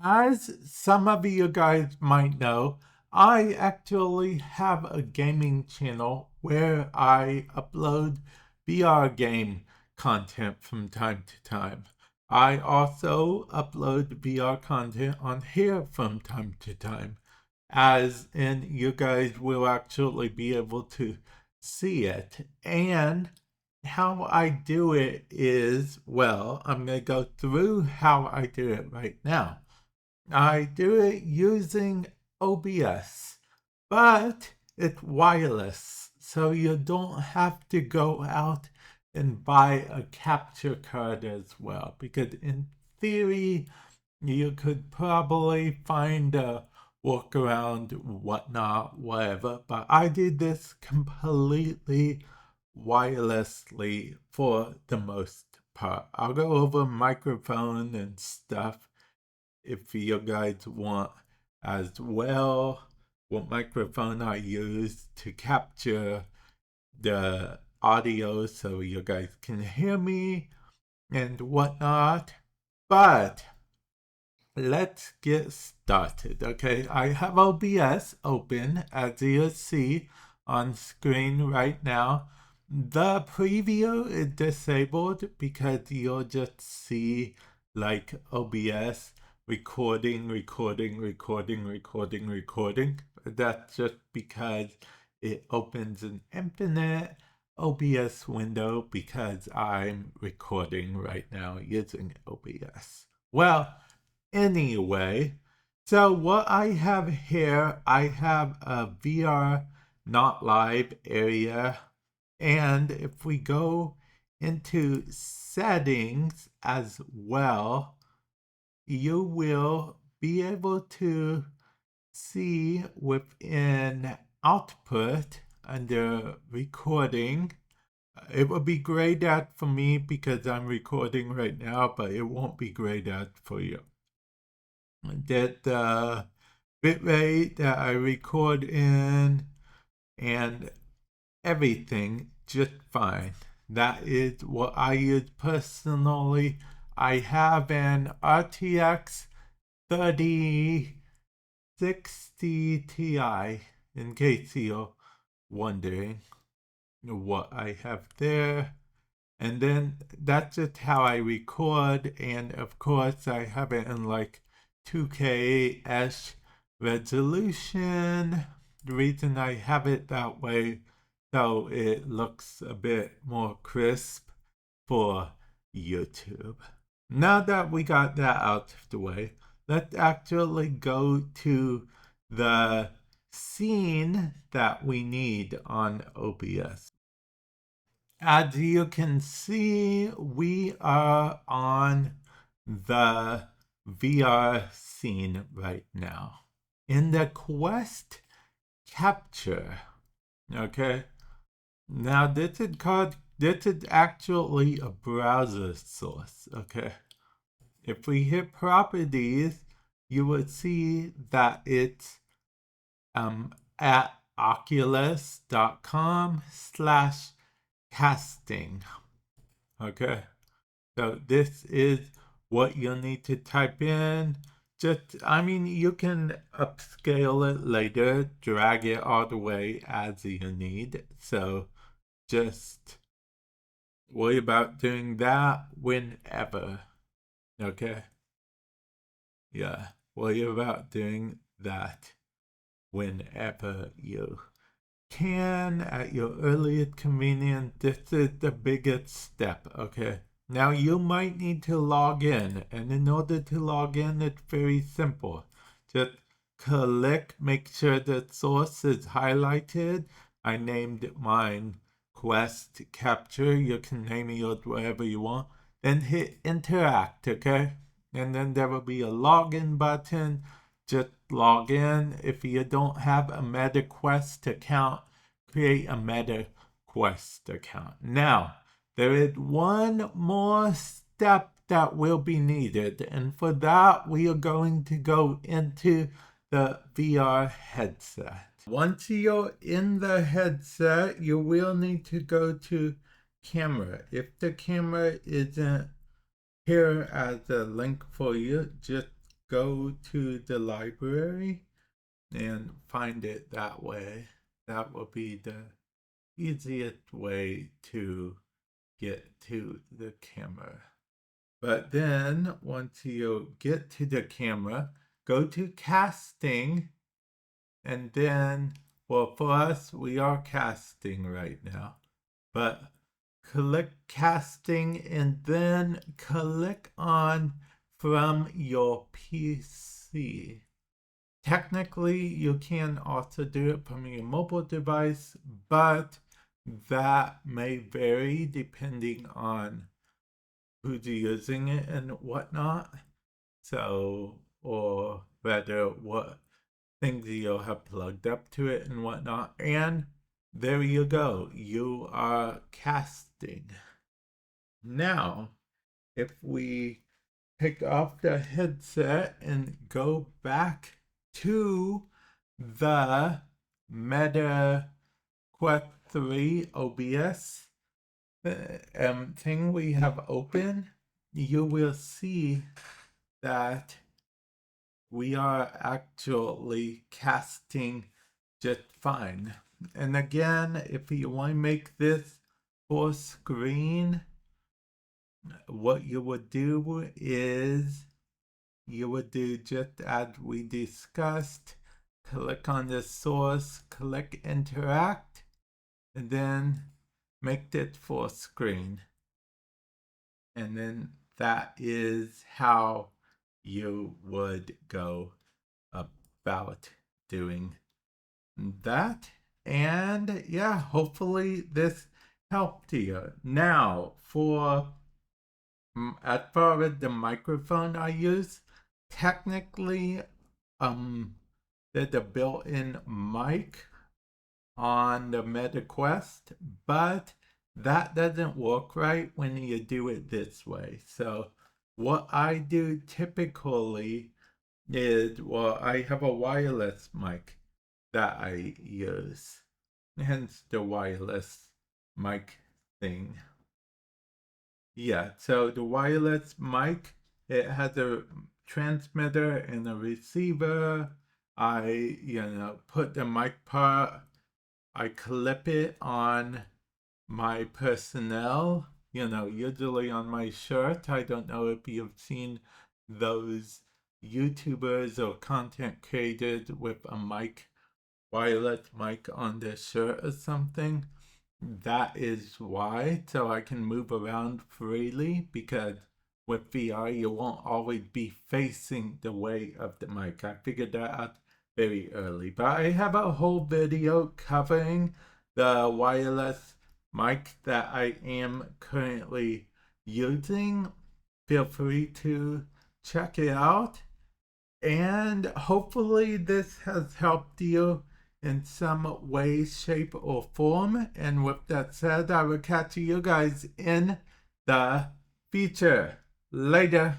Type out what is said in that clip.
As some of you guys might know, I actually have a gaming channel where I upload VR game content from time to time. I also upload VR content on here from time to time, as in you guys will actually be able to see it. And how I do it is, well, I'm going to go through how I do it right now. I do it using OBS, but it's wireless, so you don't have to go out and buy a capture card as well, because in theory, you could probably find a workaround, whatnot, whatever, but I did this completely wirelessly for the most part. I'll go over microphone and stuff if you guys want as well, what microphone I use to capture the audio so you guys can hear me and whatnot. But let's get started, okay? I have OBS open, as you see on screen right now. The preview is disabled because you'll just see like OBS recording. That's just because it opens an infinite OBS window because I'm recording right now using OBS. Well, anyway, so what I have here, I have a VR not live area. And if we go into settings as well, you will be able to see within output under recording. It will be grayed out for me because I'm recording right now, but it won't be grayed out for you. That the bitrate that I record in and everything just fine. That is what I use personally. I have an RTX 3060 Ti, in case you're wondering what I have there. And then that's just how I record, and of course I have it in like 2K-ish resolution. The reason I have it that way, so it looks a bit more crisp for YouTube. Now that we got that out of the way, let's actually go to the scene that we need on OBS. As you can see, we are on the VR scene right now. In the Quest capture, okay? Now this is actually a browser source, okay? If we hit properties, you would see that it's at oculus.com/casting. Okay, so this is what you'll need to type in. You can upscale it later, drag it all the way as you need. So just worry about doing that whenever. Okay? Yeah, worry about doing that whenever you can at your earliest convenience. This is the biggest step, okay? Now you might need to log in, and in order to log in, it's very simple. Just click, make sure the source is highlighted. I named mine Quest Capture. You can name yours whatever you want. Then hit interact, okay? And then there will be a login button. Just log in. If you don't have a MetaQuest account, create a MetaQuest account. Now, there is one more step that will be needed, and for that, we are going to go into the VR headset. Once you're in the headset, you will need to go to camera. If the camera isn't here as a link for you, just go to the library and find it that way. That will be the easiest way to get to the camera. But then once you get to the camera, go to casting, and then, well, for us, we are casting right now, but click casting and then click on from your PC. Technically, you can also do it from your mobile device, but that may vary depending on who's using it and whatnot. So, or rather, what things you'll have plugged up to it and whatnot. And there you go. You are casting. Now, if we take off the headset and go back to the Meta Quest 3 OBS thing we have open, you will see that we are actually casting just fine. And again, if you want to make this full screen, what you would do is you would do just as we discussed. Click on the source, click interact, and then make it full screen. And then that is how you would go about doing that. And yeah, hopefully this helped you. Now, for as far as the microphone I use, technically, there's a built-in mic on the Meta Quest, but that doesn't work right when you do it this way. So what I do typically is, well, I have a wireless mic that I use, hence the wireless mic thing. Yeah, so the wireless mic, it has a transmitter and a receiver. I, put the mic part, I clip it on my personnel, usually on my shirt. I don't know if you've seen those YouTubers or content creators with a mic, wireless mic on their shirt or something. That is why, so I can move around freely, because with VR you won't always be facing the way of the mic. I figured that out very early, but I have a whole video covering the wireless mic that I am currently using. Feel free to check it out, and hopefully this has helped you in some way, shape, or form. And with that said, I will catch you guys in the future. Later.